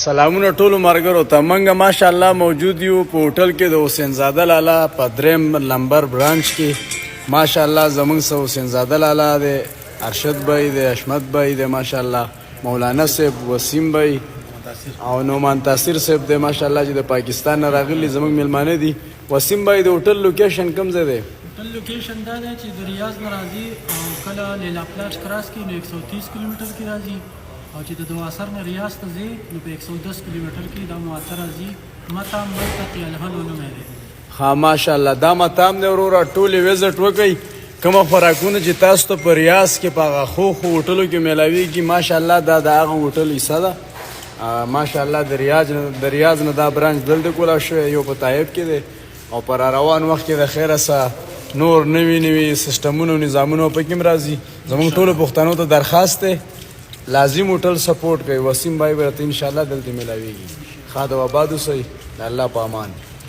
سلامونه ټولو ملګرو ته. منګه ماشاءالله موجود یو په هوټل کې د حسین زاده لالا په دریم نمبر برانچ کې. ماشاءالله زمونږ سره حسین زاده لالا دی، ارشد بھائی دی، حشمت بھائی دی، ماشاءالله مولانا صاحب، وسیم بھائی او نومان تاثیر صاحب دی ماشاءالله چې د پاکستان نه راغلي زمونږ میلمانه دي. وسیم بھائی د هوټل لوکیشن کوم ځای دی؟ هوټل لوکیشن دا دی چې د ریاض نه راځي او کله لیلا پلاج کراس کې نو 130 کیلومتر کې راځي، او چې د دواسر نه ریاض ته ځي نو په 110 کیلومتر کې دا موثر راځي. مطعم ملتقی الهل نوم دی. ها ماشاءالله دا مطعم دی وروره، ټولې وزټ وکئ. کومه خوراکونه چې تاسو ته په ریاض کې په هغه خو هوټلو کې میلاویږي ماشاءالله دا د هغه هوټل حصه ده. ماشاءالله د ریاض نه دا برانچ دلته کولا شوی، یو په طایب کې دی او پر روان وخت کې د خیره سره نور نوي سیستمونه او نظامونه پکې هم راځي. زموږ ټولو پښتنو ته درخواست دی لازم هوټل سپورټ کوي. وسیم بھائی به ان شاء الله دلته ملاویږي. خاطر آباد اوسئ، د الله په امان.